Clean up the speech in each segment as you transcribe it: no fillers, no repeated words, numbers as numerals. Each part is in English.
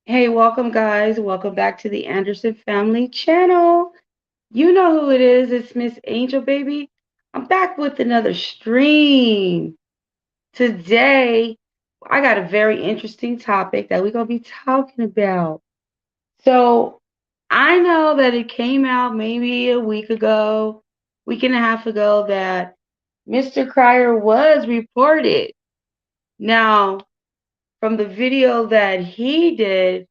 Hey, welcome guys. Welcome back to the Anderson Family channel. You know who it is. It's Miss Angel Baby. I'm back with another stream. Today, I got a very interesting topic that we're going to be talking about. So, I know that it came out maybe a week ago, week and a half ago, that Mr. Cryer was reported. Now, from the video that he did,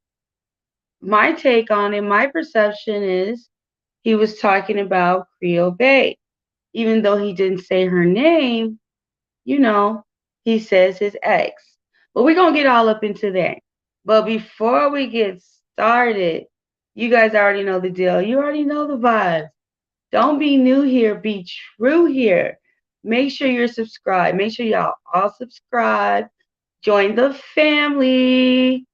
my take on it, my perception is he was talking about Creole Bay. Even though he didn't say her name, you know, he says his ex. But we're going to get all up into that. But before we get started, you guys already know the deal. You already know the vibes. Don't be new here, be true here. Make sure you're subscribed. Make sure y'all all subscribe. Join the family.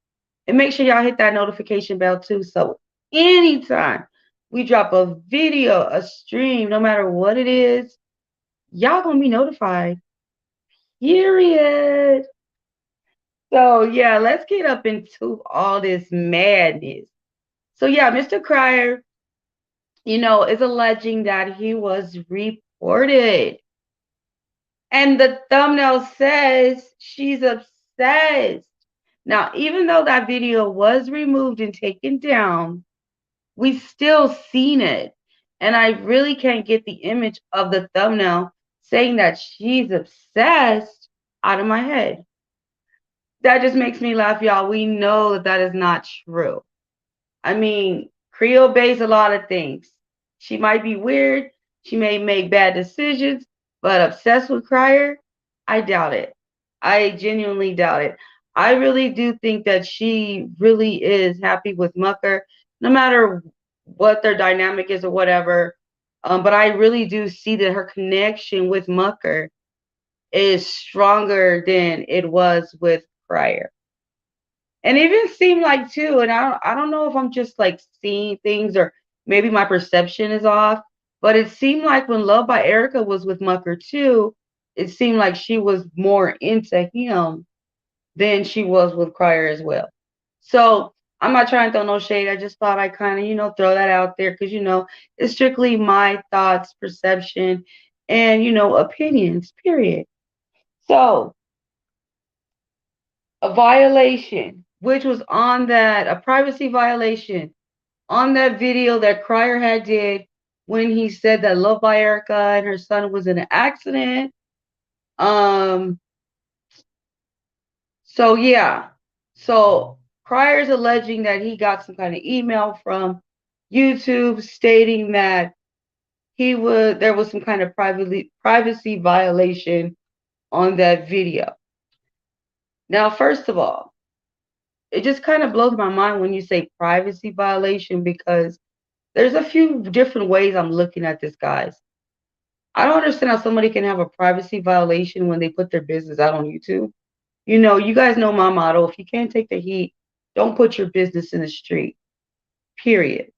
And make sure y'all hit that notification bell too. So anytime we drop a video, a stream, no matter what it is, y'all gonna be notified. Period. So yeah, let's get up into all this madness. So yeah, Mr. Cryer, is alleging that he was reported. And the thumbnail says she's obsessed. Now, even though that video was removed and taken down, we still seen it. And I really can't get the image of the thumbnail saying that she's obsessed out of my head. That just makes me laugh, y'all. We know that that is not true. I mean, Creole based a lot of things. She might be weird. She may make bad decisions, but obsessed with Crier, I doubt it. I genuinely doubt it. I really do think that she really is happy with Mucker, no matter what their dynamic is or whatever. But I really do see that her connection with Mucker is stronger than it was with Crier. And it even seemed like too, and I don't know if I'm just like seeing things or maybe my perception is off, but it seemed like when Love by Erica was with Mucker too, it seemed like she was more into him than she was with Crier as well. So I'm not trying to throw no shade. I just thought I kind of, throw that out there because, it's strictly my thoughts, perception, and, opinions, period. So a violation, which was on that, a privacy violation on that video that Crier had did when he said that Love by Erica and her son was in an accident. Um, so yeah. So Crier's alleging that he got some kind of email from YouTube stating that there was some kind of privacy violation on that video. Now, first of all, it just kind of blows my mind when you say privacy violation because there's a few different ways I'm looking at this, guys. I don't understand how somebody can have a privacy violation when they put their business out on YouTube. You guys know my motto. If you can't take the heat, don't put your business in the street, period.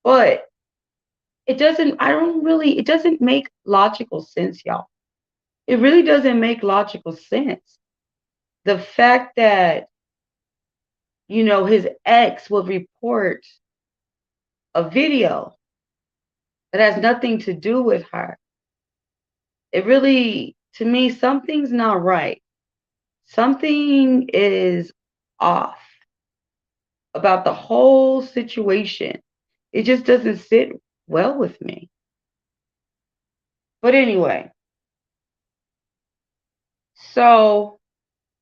But it doesn't make logical sense, y'all. It really doesn't make logical sense. The fact that, his ex would report a video that has nothing to do with her. It really, to me, something's not right. Something is off about the whole situation. It just doesn't sit well with me. But anyway, so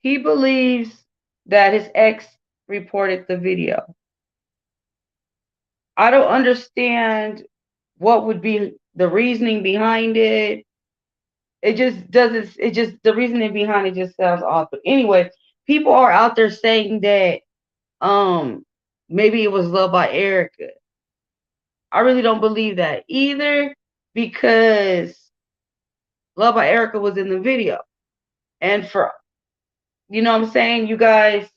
he believes that his ex reported the video. I don't understand what would be the reasoning behind it. The reasoning behind it just sounds off. But anyway, people are out there saying that maybe it was Love by Erica. I really don't believe that either because Love by Erica was in the video. And for, you know what I'm saying, you guys,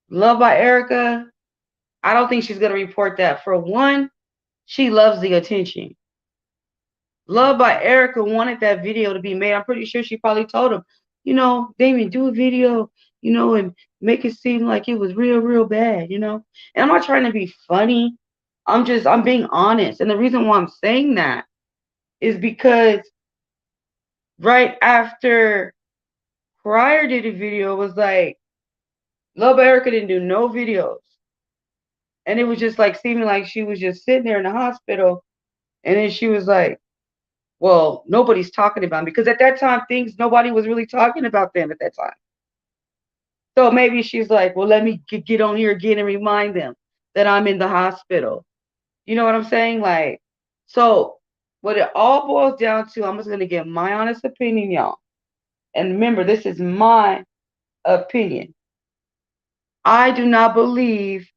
Love by Erica, I don't think she's going to report that. For one, she loves the attention. Love by Erica wanted that video to be made. I'm pretty sure she probably told him, Damion, do a video, and make it seem like it was real, real bad, you know? And I'm not trying to be funny. I'm being honest. And the reason why I'm saying that is because right after Pryor did a video, it was like, Love Erica didn't do no videos. And it was just like seeming like she was just sitting there in the hospital. And then she was like, well, nobody's talking about them. Because at that time, nobody was really talking about them at that time. So maybe she's like, well, let me get on here again and remind them that I'm in the hospital. You know what I'm saying? Like, so what it all boils down to, I'm just going to give my honest opinion, y'all. And remember, this is my opinion. I do not believe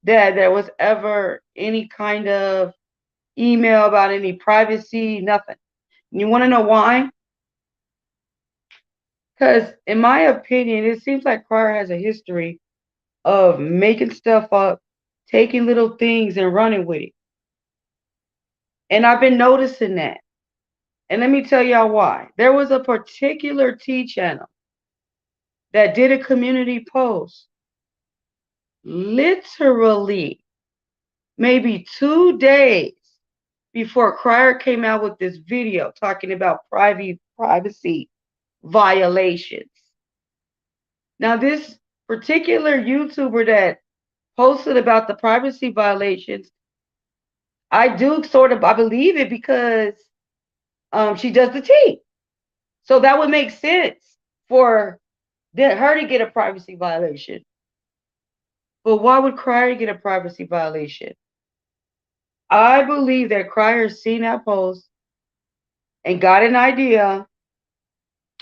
that there was ever any kind of email about any privacy, nothing. You want to know why? Because in my opinion, it seems like Pryor has a history of making stuff up, taking little things and running with it. And I've been noticing that. And let me tell y'all why. There was a particular T channel that did a community post literally maybe 2 days before Cryer came out with this video talking about privacy violations. Now, this particular YouTuber that posted about the privacy violations, I believe it because she does the tea. So that would make sense for her to get a privacy violation. But why would Cryer get a privacy violation? I believe that Cryer seen that post and got an idea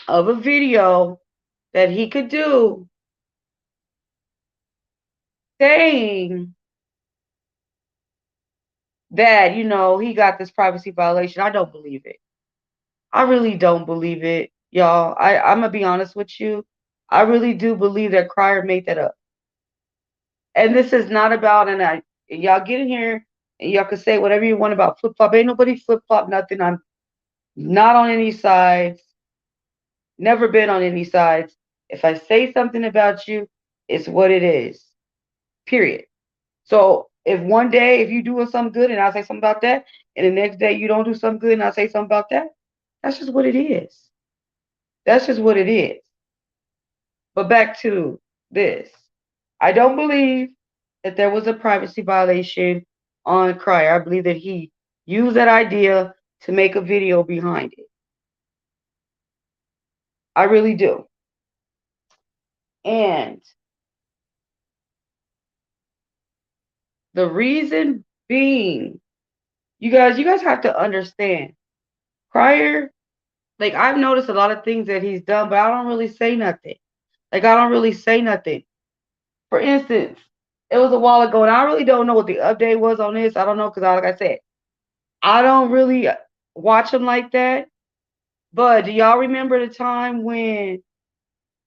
of a video that he could do saying that, he got this privacy violation. I don't believe it. I really don't believe it, y'all. I'm going to be honest with you. I really do believe that Cryer made that up. And this is not about, y'all get in here and y'all can say whatever you want about flip-flop. Ain't nobody flip-flop nothing. I'm not on any sides. Never been on any sides. If I say something about you, it's what it is. Period. So if one day, if you doing something good and I say something about that, and the next day you don't do something good and I say something about that, that's just what it is. That's just what it is. But back to this. I don't believe that there was a privacy violation on Cryer. I believe that he used that idea to make a video behind it. I really do. And the reason being, you guys have to understand, Cryer, like I've noticed a lot of things that he's done, but I don't really say nothing. Like I don't really say nothing. For instance, it was a while ago, and I really don't know what the update was on this. I don't know because, like I said, I don't really watch him like that. But do y'all remember the time when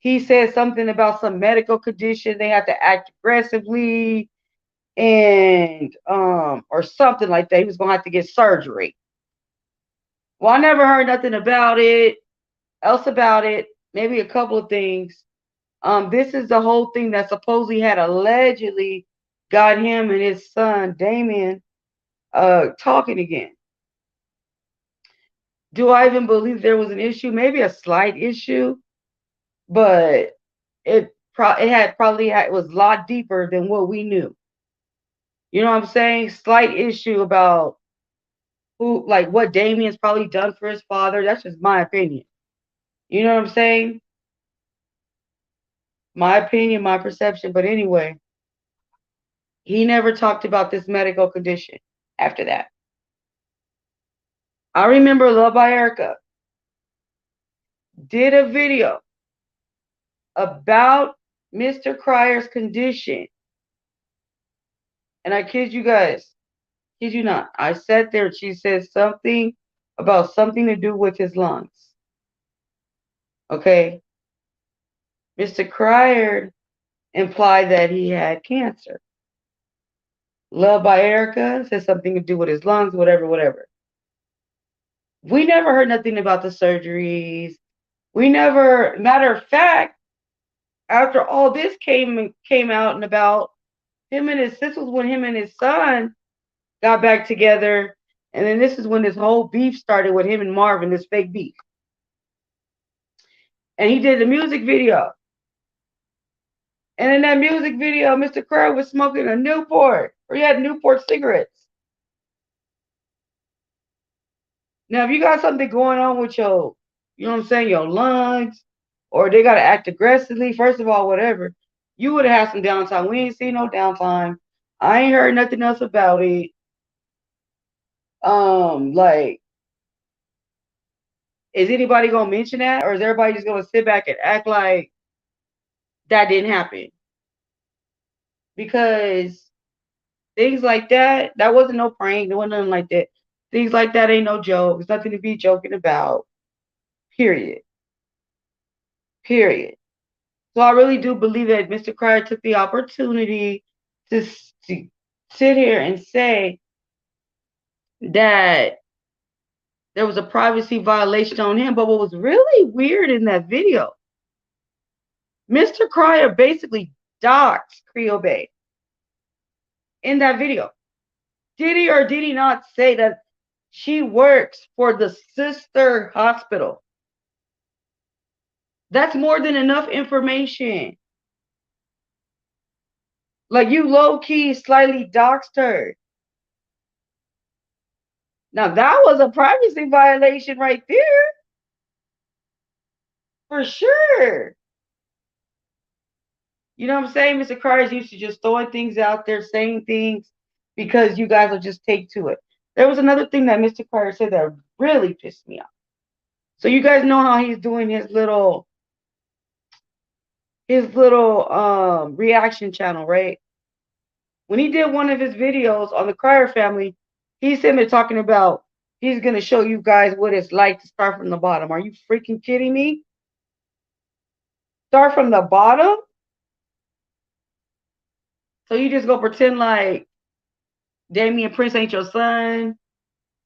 he said something about some medical condition? They had to act aggressively and or something like that. He was gonna have to get surgery. Well, I never heard nothing about it. Maybe a couple of things. This is the whole thing that supposedly had allegedly got him and his son Damion talking again. Do I even believe there was an issue? Maybe a slight issue, but it was a lot deeper than what we knew. You know what I'm saying? Slight issue about what Damien's probably done for his father. That's just my opinion. You know what I'm saying? My opinion, my perception. But anyway, he never talked about this medical condition after that. I remember Love by Erica did a video about Mr. Cryer's condition. And I kid you not. I sat there and she said something about something to do with his lungs. Okay. Mr. Cryer implied that he had cancer. Love by Erica said something to do with his lungs, whatever. We never heard nothing about the surgeries. Matter of fact, after all this came out and about, this was when him and his son got back together, and then this is when this whole beef started with him and Marvin, this fake beef. And he did the music video. And in that music video, Mr. Crow was smoking a Newport, or he had Newport cigarettes. Now, if you got something going on with your, you know what I'm saying, your lungs, or they got to act aggressively, first of all, whatever, you would have had some downtime. We ain't seen no downtime. I ain't heard nothing else about it. Like, is anybody gonna mention that, or is everybody just gonna sit back and act like that didn't happen? Because things like that wasn't no prank. There wasn't nothing like that. Things like that ain't no joke. It's nothing to be joking about. Period. Period. So I really do believe that Mr. Cryer took the opportunity to sit here and say that there was a privacy violation on him. But what was really weird in that video, Mr. Cryer basically doxed Creole Bay in that video. Did he or did he not say that she works for the sister hospital? That's more than enough information. Like, you low-key slightly doxed her. Now, that was a privacy violation right there. For sure. You know what I'm saying? Mr. Cryer used to just throwing things out there, saying things because you guys will just take to it. There was another thing that Mr. Cryer said that really pissed me off. So you guys know how he's doing his little reaction channel, right? When he did one of his videos on the Cryer family, he's sitting there talking about he's going to show you guys what it's like to start from the bottom. Are you freaking kidding me? Start from the bottom? So you just go pretend like Damion Prince ain't your son?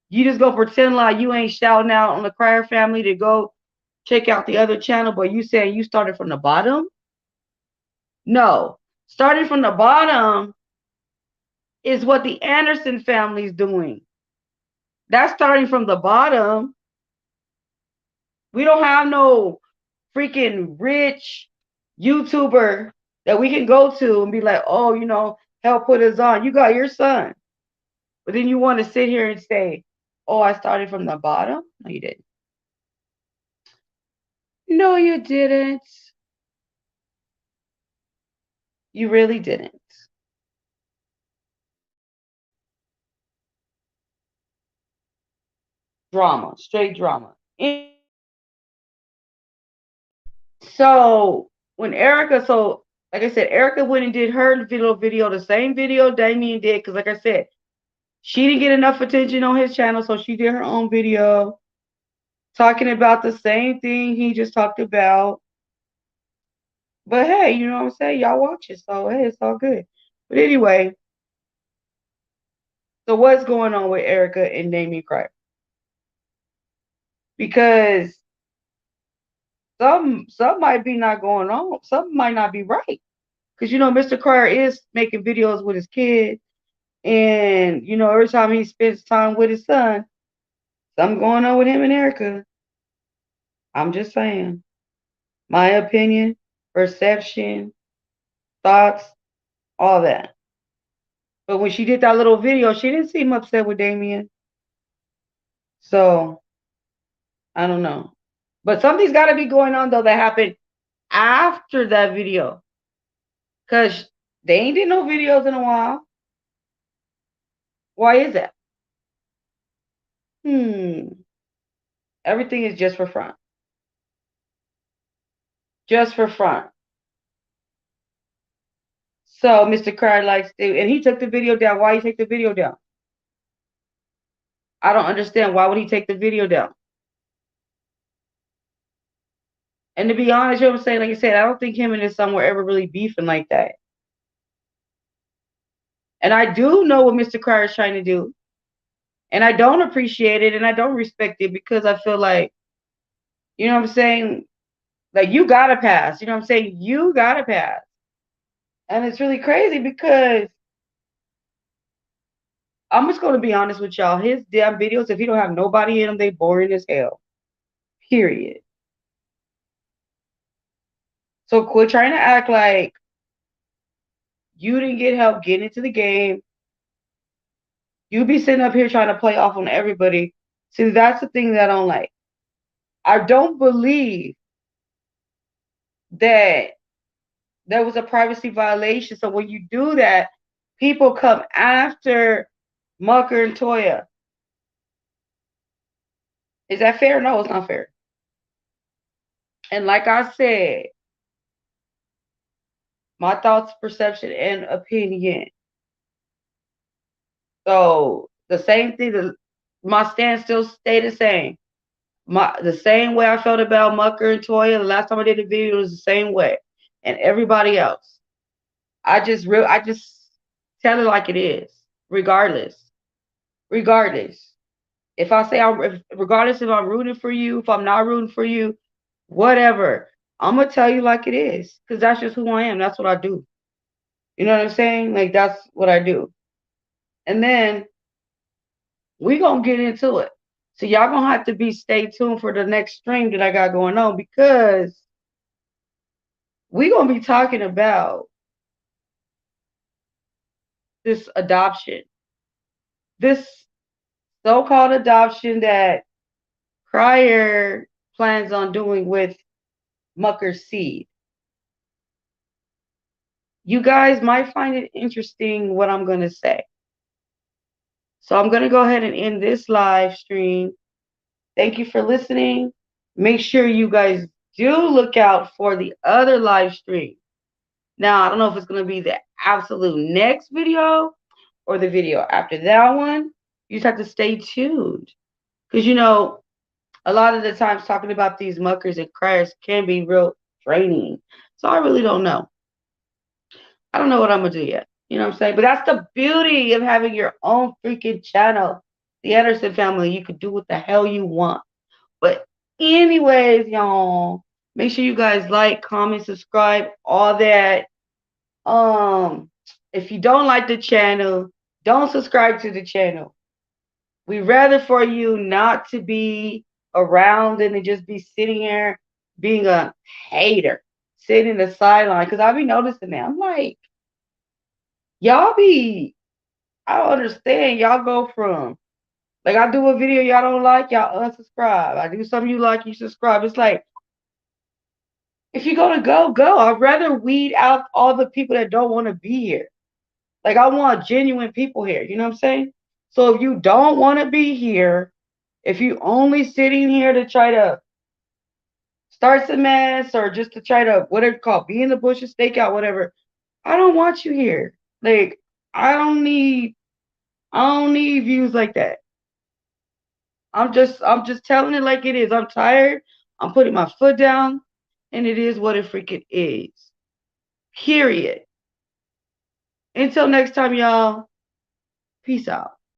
You just go pretend like you ain't shouting out on the Cryer family to go check out the other channel, but you saying you started from the bottom? No. Starting from the bottom is what the Anderson family is doing. That's starting from the bottom. We don't have no freaking rich YouTuber that we can go to and be like, oh, help put us on. You got your son. But then you want to sit here and say, oh, I started from the bottom? No, you didn't. No, you didn't. You really didn't. Drama, straight drama. So when like I said, Erica went and did her little video, the same video Damion did, because like I said, she didn't get enough attention on his channel, so she did her own video talking about the same thing he just talked about. But hey, you know what I'm saying? Y'all watch it, so hey, it's all good. But anyway, so what's going on with Erica and Damion Cryer? Because some might be not going on, something might not be right. Because Mr. Cryer is making videos with his kid, and every time he spends time with his son, something going on with him and Erica. I'm just saying. My opinion, perception, thoughts, all that. But when she did that little video, she didn't seem upset with Damion. So, I don't know. But something's got to be going on, though, that happened after that video. Because they ain't did no videos in a while. Why is that? Everything is just for front. Just for front. So Mr. Cryer likes to, and he took the video down. Why he take the video down? I don't understand. Why would he take the video down? And to be honest, you know what I'm saying? Like I said, I don't think him and his son were ever really beefing like that. And I do know what Mr. Cryer is trying to do. And I don't appreciate it and I don't respect it, because I feel like, you know what I'm saying? Like, you gotta pass. You know what I'm saying? You gotta pass. And it's really crazy because I'm just gonna be honest with y'all. His damn videos, if he don't have nobody in them, they boring as hell. Period. So quit trying to act like you didn't get help getting into the game. You be sitting up here trying to play off on everybody. See, that's the thing that I don't like. I don't believe that there was a privacy violation. So when you do that, people come after Mucker and Toya. Is that fair? No, it's not fair. And like I said, my thoughts, perception, and opinion. So the same thing, my stand still stay the same. The same way I felt about Mucker and Toya the last time I did the video was the same way. And everybody else. I just tell it like it is, regardless. Regardless. If I say regardless if I'm rooting for you, if I'm not rooting for you, whatever, I'm gonna tell you like it is, because that's just who I am. That's what I do. You know what I'm saying? Like, that's what I do. And then we gonna get into it. So y'all gonna have to stay tuned for the next stream that I got going on, because we gonna be talking about this adoption, this so-called adoption that Cryer plans on doing with Muckers Seed. You guys might find it interesting what I'm going to say. So I'm going to go ahead and end this live stream. Thank you for listening. Make sure you guys do look out for the other live stream. Now, I don't know if it's going to be the absolute next video or the video after that one. You just have to stay tuned. Because, you know, a lot of the times talking about these Muckers and Cryers can be real draining. So I really don't know. I don't know what I'm going to do yet. You know what I'm saying? But that's the beauty of having your own freaking channel. The Anderson family, you could do what the hell you want. But anyways, y'all, make sure you guys like, comment, subscribe, all that. If you don't like the channel, don't subscribe to the channel. We'd rather for you not to be around than to just be sitting here being a hater, sitting in the sideline. Because I be noticing that. I'm like, y'all be, I don't understand. Y'all go from, like, I do a video y'all don't like, y'all unsubscribe. I do something you like, you subscribe. It's like, if you're going to go. I'd rather weed out all the people that don't want to be here. Like, I want genuine people here. You know what I'm saying? So if you don't want to be here, if you only sitting here to try to start some mess or just to try to, whatever it's called, be in the bushes, stake out, whatever, I don't want you here. Like, I don't need views like that. I'm just telling it like it is. I'm tired. I'm putting my foot down, and it is what it freaking is. Period. Until next time, y'all. Peace out.